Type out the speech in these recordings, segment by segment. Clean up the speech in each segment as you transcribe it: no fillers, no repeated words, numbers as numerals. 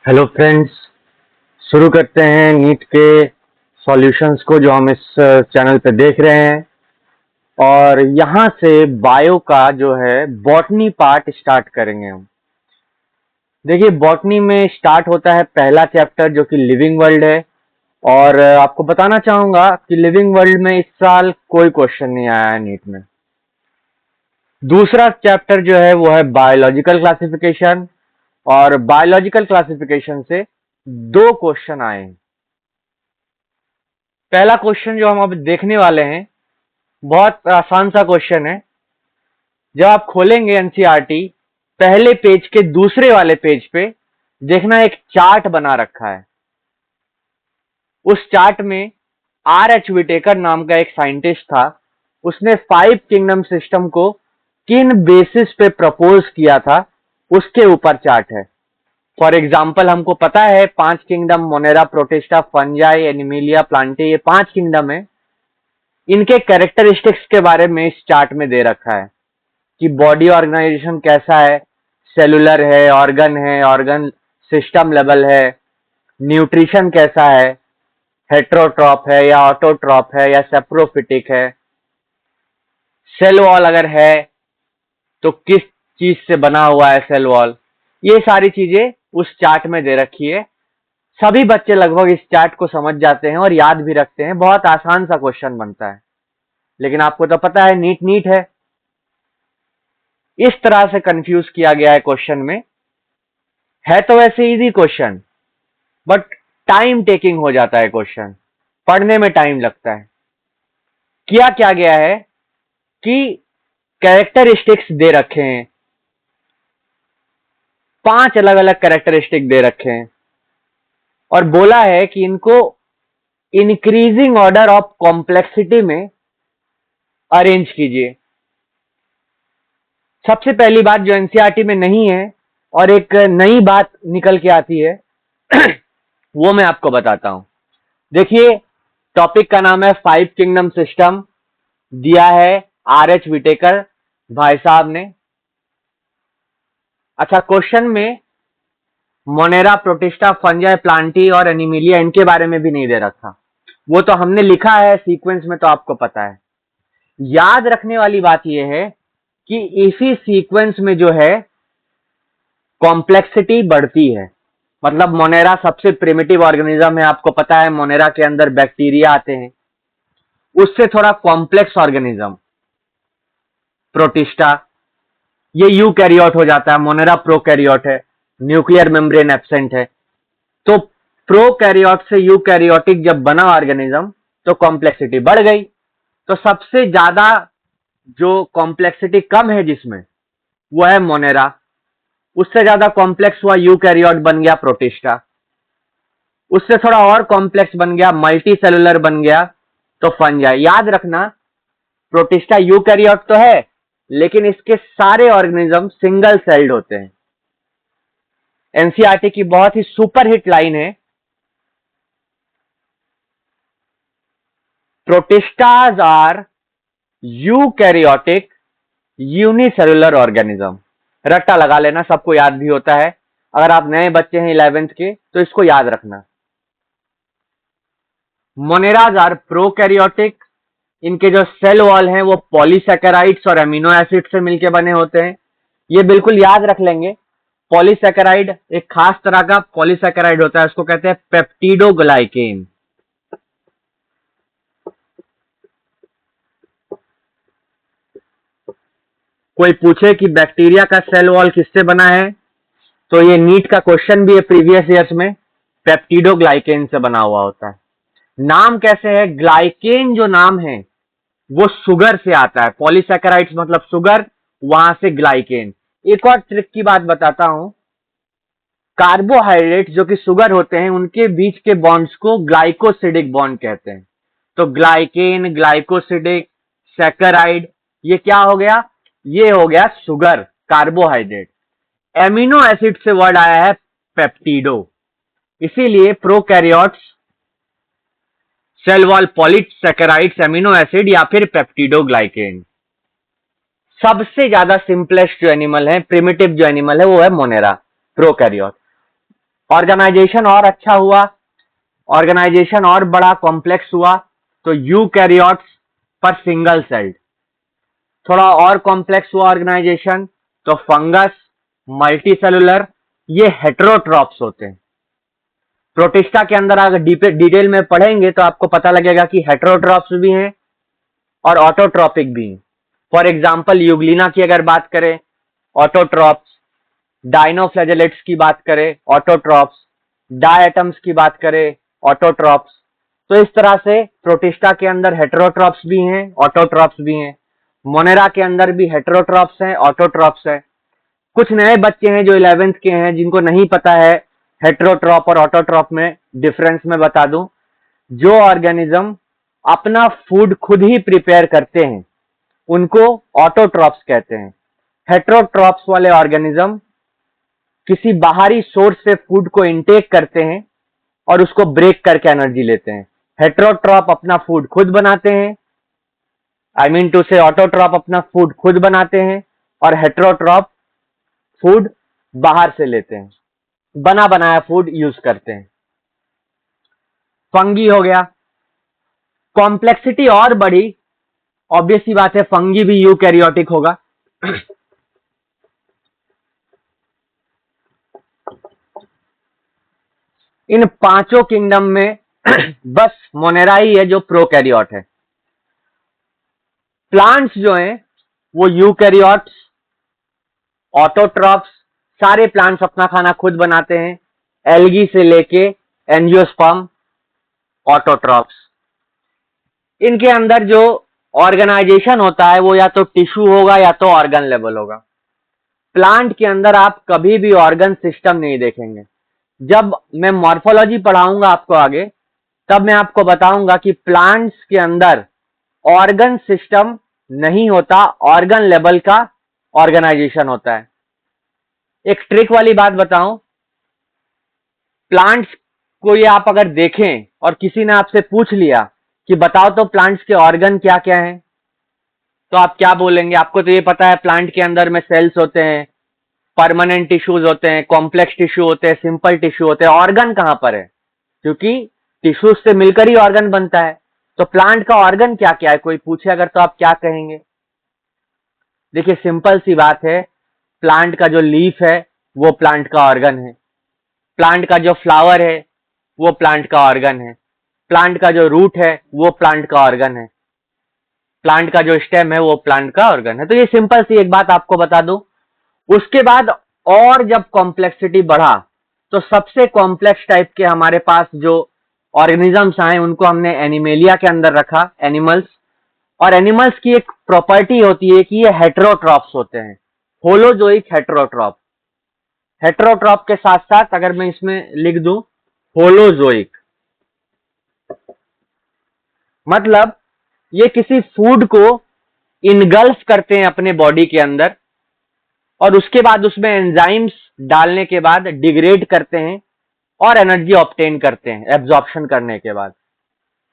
Hello friends, शुरू करते हैं नीट के सॉल्यूशंस को जो हम इस चैनल पे देख रहे हैं। और यहाँ से बायो का जो है बॉटनी पार्ट स्टार्ट करेंगे हम। देखिए, बॉटनी में स्टार्ट होता है पहला चैप्टर जो कि लिविंग वर्ल्ड है। और आपको बताना चाहूंगा कि लिविंग वर्ल्ड में इस साल कोई क्वेश्चन नहीं आया है नीट में। दूसरा चैप्टर जो है वो है बायोलॉजिकल क्लासिफिकेशन, और बायोलॉजिकल क्लासिफिकेशन से दो क्वेश्चन आए हैं। पहला क्वेश्चन जो हम अब देखने वाले हैं बहुत आसान सा क्वेश्चन है। जब आप खोलेंगे एनसीईआरटी, पहले पेज के दूसरे वाले पेज पे देखना एक चार्ट बना रखा है। उस चार्ट में R.H. विटेकर नाम का एक साइंटिस्ट था। उसने 5 किंगडम सिस्टम को किन बेसिस पे प्रपोज किया था उसके ऊपर चार्ट है। फॉर एग्जाम्पल, हमको पता है 5 kingdom Monera, protista, fungi, Animalia, Plantae, ये 5 किंगडम है। इनके कैरेक्टरिस्टिक्स के बारे में इस चार्ट में दे रखा है कि बॉडी ऑर्गेनाइजेशन कैसा है, सेलुलर है, ऑर्गन सिस्टम लेवल है, न्यूट्रिशन कैसा है, हेट्रोट्रॉप है या ऑटोट्रॉप है या सेप्रोफिटिक है, सेल वॉल अगर है तो किस चीज से बना हुआ है सेल वॉल। ये सारी चीजें उस चार्ट में दे रखी है। सभी बच्चे लगभग इस चार्ट को समझ जाते हैं और याद भी रखते हैं। बहुत आसान सा क्वेश्चन बनता है, लेकिन आपको तो पता है नीट नीट है। इस तरह से कंफ्यूज किया गया है क्वेश्चन में। है तो वैसे easy question, but time taking हो जाता है क्वेश्चन, पढ़ने में टाइम लगता है। किया क्या गया है कि कैरेक्टरिस्टिक्स दे रखे हैं, 5 अलग अलग कैरेक्टरिस्टिक दे रखे हैं और बोला है कि इनको इंक्रीजिंग ऑर्डर ऑफ कॉम्प्लेक्सिटी में अरेंज कीजिए। सबसे पहली बात जो एनसीईआरटी में नहीं है और एक नई बात निकल के आती है वो मैं आपको बताता हूं। देखिए, टॉपिक का नाम है 5 किंगडम सिस्टम, दिया है R.H. विटेकर भाई साहब ने। अच्छा, क्वेश्चन में मोनेरा, प्रोटिस्टा, फंजाई, प्लांटी और एनिमिलिया इनके बारे में भी नहीं दे रखा। वो तो हमने लिखा है सीक्वेंस में, तो आपको पता है। याद रखने वाली बात यह है कि इसी सीक्वेंस में जो है कॉम्प्लेक्सिटी बढ़ती है। मतलब मोनेरा सबसे प्रिमिटिव ऑर्गेनिज्म है, आपको पता है। मोनेरा के अंदर बैक्टीरिया आते हैं। उससे थोड़ा कॉम्प्लेक्स ऑर्गेनिज्म प्रोटिस्टा, ये यूकैरियोट हो जाता है। मोनेरा प्रोकैरियोट है, न्यूक्लियर मेम्ब्रेन एब्सेंट है। तो प्रोकैरियोट से यूकैरियोटिक जब बना ऑर्गेनिज्म तो कॉम्प्लेक्सिटी बढ़ गई। तो सबसे ज्यादा जो कॉम्प्लेक्सिटी कम है जिसमें, वो है मोनेरा। उससे ज्यादा कॉम्प्लेक्स हुआ यूकैरियोट, बन गया प्रोटिस्टा। उससे थोड़ा और कॉम्प्लेक्स बन गया, मल्टी सेलुलर बन गया, तो फंजाई। याद रखना, प्रोटिस्टा यूकैरियोट तो है, लेकिन इसके सारे ऑर्गेनिज्म सिंगल सेल्ड होते हैं। एनसीईआरटी की बहुत ही सुपर हिट लाइन है, प्रोटिस्टाज आर यूकैरियोटिक यूनिसेलुलर ऑर्गेनिज्म। रट्टा लगा लेना, सबको याद भी होता है। अगर आप नए बच्चे हैं 11th के तो इसको याद रखना। मोनेराज आर प्रोकैरियोटिक, इनके जो सेल वॉल हैं वो पॉलीसैकेराइड्स और अमीनो एसिड से मिलके बने होते हैं। ये बिल्कुल याद रख लेंगे। पॉलीसैकेराइड एक खास तरह का पॉलीसैकेराइड होता है, उसको कहते हैं पेप्टिडोग्लाइकेन। कोई पूछे कि बैक्टीरिया का सेल वॉल किससे बना है, तो ये नीट का क्वेश्चन भी है प्रीवियस ईयर्स में, पेप्टिडोग्लाइकेन से बना हुआ होता है। नाम कैसे है? ग्लाइकेन जो नाम है वो शुगर से आता है। पॉलीसैकेराइड्स मतलब शुगर, वहां से ग्लाइकेन। एक और ट्रिक की बात बताता हूं, कार्बोहाइड्रेट जो कि शुगर होते हैं उनके बीच के बॉन्ड्स को ग्लाइकोसिडिक बॉन्ड कहते हैं। तो ग्लाइकेन, ग्लाइकोसिडिक, सैकराइड, ये क्या हो गया? ये हो गया शुगर, कार्बोहाइड्रेट। एमिनो एसिड से वर्ड आया है पेप्टिडो, इसीलिए prokaryotes cell wall polysaccharides, amino acid या फिर पेप्टिडोग्लाइकेन। सबसे ज्यादा सिंपलेस्ट जो एनिमल है, प्रिमिटिव जो एनिमल है, वो है मोनेरा प्रोकैरियोट। ऑर्गेनाइजेशन और अच्छा हुआ, ऑर्गेनाइजेशन और बड़ा कॉम्प्लेक्स हुआ तो यूकैरियोट्स पर सिंगल सेल्ड। थोड़ा और कॉम्प्लेक्स हुआ ऑर्गेनाइजेशन तो फंगस, मल्टीसेलुलर, ये हेटेरोट्रॉप्स होते हैं। प्रोटिस्टा के अंदर अगर डिटेल में पढ़ेंगे तो आपको पता लगेगा कि हेटेरोट्रॉप्स भी हैं और ऑटोट्रॉपिक भी हैं। फॉर एग्जांपल यूग्लिना की अगर बात करें ऑटोट्रॉप्स, डायनोफ्लैजेलेट्स की बात करें ऑटोट्रॉप्स, डायटम्स की बात करें ऑटोट्रॉप्स। तो इस तरह से प्रोटिस्टा के अंदर हेटेरोट्रॉप्स भी हैं, ऑटोट्रॉप्स भी हैं। मोनेरा के अंदर भी हेटेरोट्रॉप्स हैं, ऑटोट्रॉप्स हैं। कुछ नए बच्चे हैं जो 11th के हैं जिनको नहीं पता है हेटेरोट्रॉप और ऑटोट्रॉप में डिफरेंस में बता दूं। जो ऑर्गेनिज्म अपना फूड खुद ही प्रिपेयर करते हैं उनको ऑटोट्रॉप्स कहते हैं। हेटेरोट्रॉप्स वाले ऑर्गेनिज्म किसी बाहरी सोर्स से फूड को इनटेक करते हैं और उसको ब्रेक करके एनर्जी लेते हैं। हेटेरोट्रॉप अपना फूड खुद बनाते हैं, आई मीन टू से ऑटोट्रॉप अपना फूड खुद बनाते हैं और हेटेरोट्रॉप फूड बाहर से लेते हैं, बना बनाया फूड यूज करते हैं। फंगी हो गया, कॉम्प्लेक्सिटी और बढ़ी, ऑब्वियस सी बात है फंगी भी यूकैरियोटिक होगा। इन पांचों किंगडम में बस मोनेरा ही है जो प्रोकैरियोट है। प्लांट्स जो हैं वो यूकैरियोट्स, ऑटोट्रॉप्स, सारे प्लांट्स अपना खाना खुद बनाते हैं, एल्गी से लेके एंजियोस्पर्म, ऑटोट्रॉप्स। इनके अंदर जो ऑर्गेनाइजेशन होता है वो या तो टिश्यू होगा या तो ऑर्गन लेवल होगा। प्लांट के अंदर आप कभी भी ऑर्गन सिस्टम नहीं देखेंगे। जब मैं मॉर्फोलॉजी पढ़ाऊंगा आपको आगे तब मैं आपको बताऊंगा कि प्लांट्स के अंदर ऑर्गन सिस्टम नहीं होता, ऑर्गन लेवल का ऑर्गेनाइजेशन होता है। एक ट्रिक वाली बात बताऊं, प्लांट्स को ये आप अगर देखें और किसी ने आपसे पूछ लिया कि बताओ तो प्लांट्स के ऑर्गन क्या क्या हैं, तो आप क्या बोलेंगे? आपको तो ये पता है प्लांट के अंदर में सेल्स होते हैं, परमानेंट टिश्यूज होते हैं, कॉम्प्लेक्स टिश्यू होते हैं, सिंपल टिश्यू होते हैं। ऑर्गन कहां पर है? क्योंकि टिश्यूज से मिलकर ही ऑर्गन बनता है। तो प्लांट का ऑर्गन क्या क्या है कोई पूछे अगर तो आप क्या कहेंगे? देखिए सिंपल सी बात है, प्लांट का जो लीफ है वो प्लांट का ऑर्गन है, प्लांट का जो फ्लावर है वो प्लांट का ऑर्गन है, प्लांट का जो रूट है वो प्लांट का ऑर्गन है, प्लांट का जो स्टेम है वो प्लांट का ऑर्गन है। तो ये सिंपल सी एक बात आपको बता दूं। उसके बाद और जब कॉम्प्लेक्सिटी बढ़ा तो सबसे कॉम्प्लेक्स टाइप के हमारे पास जो ऑर्गेनिजम्स आए उनको हमने एनिमेलिया के अंदर रखा, एनिमल्स। और एनिमल्स की एक प्रॉपर्टी होती है कि ये हेटेरोट्रॉप्स होते हैं, होलोजोइक हेटेरोट्रॉप। हेटेरोट्रॉप के साथ साथ अगर मैं इसमें लिख दूं होलोजोइक, मतलब ये किसी फूड को इनगल्फ करते हैं अपने बॉडी के अंदर और उसके बाद उसमें एंजाइम्स डालने के बाद डिग्रेड करते हैं और एनर्जी ऑब्टेन करते हैं एब्जॉर्प्शन करने के बाद।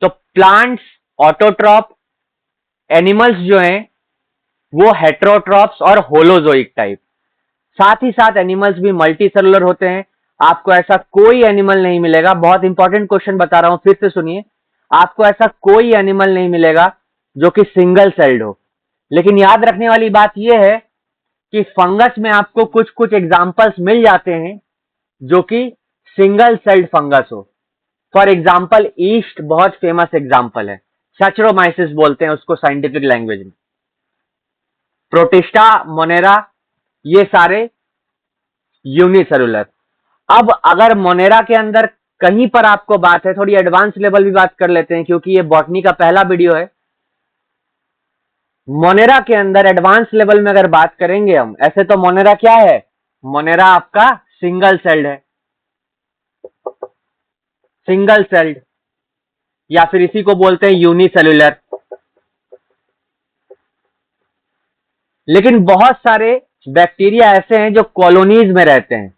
तो प्लांट्स ऑटोट्रॉप, एनिमल्स जो हैं वो हेटेरोट्रॉप्स और होलोजोइक टाइप। साथ ही साथ एनिमल्स भी मल्टी सेलुलर होते हैं। आपको ऐसा कोई एनिमल नहीं मिलेगा, बहुत इंपॉर्टेंट क्वेश्चन बता रहा हूं फिर से सुनिए, आपको ऐसा कोई एनिमल नहीं मिलेगा जो कि सिंगल सेल्ड हो। लेकिन याद रखने वाली बात यह है कि फंगस में आपको कुछ कुछ एग्जाम्पल्स मिल जाते हैं जो कि सिंगल सेल्ड फंगस हो। फॉर एग्जाम्पल ईस्ट बहुत फेमस एग्जाम्पल है, सैचरोमाइसिस बोलते हैं उसको साइंटिफिक लैंग्वेज में। प्रोटिस्टा, मोनेरा, ये सारे यूनिसेलुलर। अब अगर मोनेरा के अंदर कहीं पर आपको बात है, थोड़ी एडवांस लेवल भी बात कर लेते हैं क्योंकि ये बॉटनी का पहला वीडियो है। मोनेरा के अंदर एडवांस लेवल में अगर बात करेंगे हम, ऐसे तो मोनेरा क्या है? मोनेरा आपका सिंगल सेल्ड है, सिंगल सेल्ड, या फिर इसी को बोलते हैं यूनिसेलुलर। लेकिन बहुत सारे बैक्टीरिया ऐसे हैं जो कॉलोनीज में रहते हैं,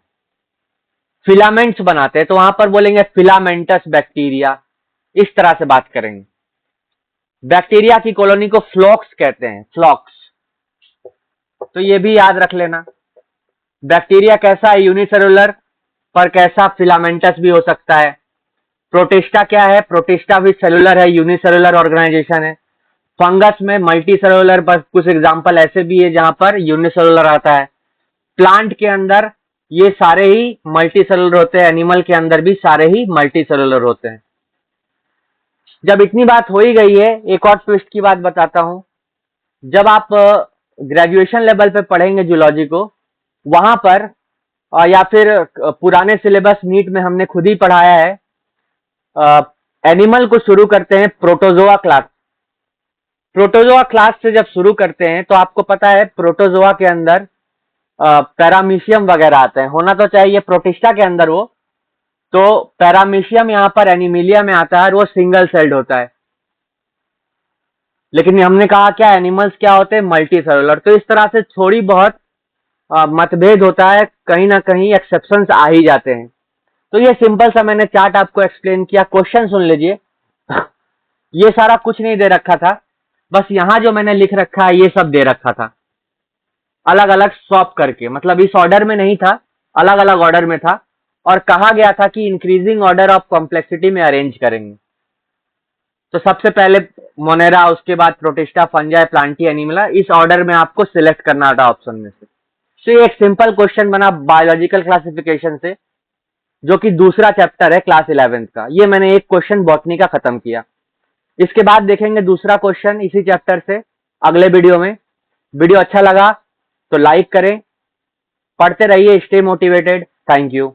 फिलामेंट्स बनाते हैं, तो वहां पर बोलेंगे फिलामेंटस बैक्टीरिया, इस तरह से बात करेंगे। बैक्टीरिया की कॉलोनी को फ्लॉक्स कहते हैं, फ्लॉक्स। तो ये भी याद रख लेना। बैक्टीरिया कैसा है? यूनिसेलुलर, पर कैसा फिलामेंटस भी हो सकता है। प्रोटिस्टा क्या है, प्रोटिस्टा भी सेलुलर है, यूनिसेलुलर ऑर्गेनाइजेशन है। फंगस में मल्टी सेलुलर, पर कुछ एग्जांपल ऐसे भी है जहां पर यूनिसेलुलर आता है। प्लांट के अंदर ये सारे ही मल्टी सेलुलर होते हैं, एनिमल के अंदर भी सारे ही मल्टी सेलुलर होते हैं। जब इतनी बात हो ही गई है, एक और ट्विस्ट की बात बताता हूं। जब आप ग्रेजुएशन लेवल पे पढ़ेंगे जूलॉजी को, वहां पर या फिर पुराने सिलेबस नीट में हमने खुद ही पढ़ाया है, एनिमल को शुरू करते हैं प्रोटोजोआ क्लास। प्रोटोजोआ क्लास से जब शुरू करते हैं तो आपको पता है प्रोटोजोआ के अंदर पैरामीशियम वगैरह आते हैं, होना तो चाहिए प्रोटिस्टा के अंदर वो। तो पैरामीशियम यहाँ पर एनिमिलिया में आता है और वो सिंगल सेल्ड होता है। लेकिन हमने कहा क्या एनिमल्स क्या होते हैं, मल्टी सेलुलर। तो इस तरह से थोड़ी बहुत मतभेद होता है, कहीं ना कहीं एक्सेप्शंस आ ही जाते हैं। तो ये सिंपल सा मैंने चार्ट आपको एक्सप्लेन किया। क्वेश्चन सुन लीजिए। ये सारा कुछ नहीं दे रखा था, बस यहां जो मैंने लिख रखा है ये सब दे रखा था, अलग अलग स्वैप करके, मतलब इस ऑर्डर में नहीं था, अलग अलग ऑर्डर में था। और कहा गया था कि इंक्रीजिंग ऑर्डर ऑफ कॉम्प्लेक्सिटी में अरेंज करेंगे। तो सबसे पहले मोनेरा, उसके बाद प्रोटिस्टा, फंजाई, प्लांटी, एनिमला, इस ऑर्डर में आपको सिलेक्ट करना था ऑप्शन में से। तो ये एक सिंपल क्वेश्चन बना बायोलॉजिकल क्लासिफिकेशन से, जो कि दूसरा चैप्टर है क्लास 11th का। ये मैंने एक क्वेश्चन बॉटनी का खत्म किया। इसके बाद देखेंगे दूसरा क्वेश्चन इसी चैप्टर से अगले वीडियो में। वीडियो अच्छा लगा तो लाइक करें, पढ़ते रहिए, स्टे मोटिवेटेड। Thank you.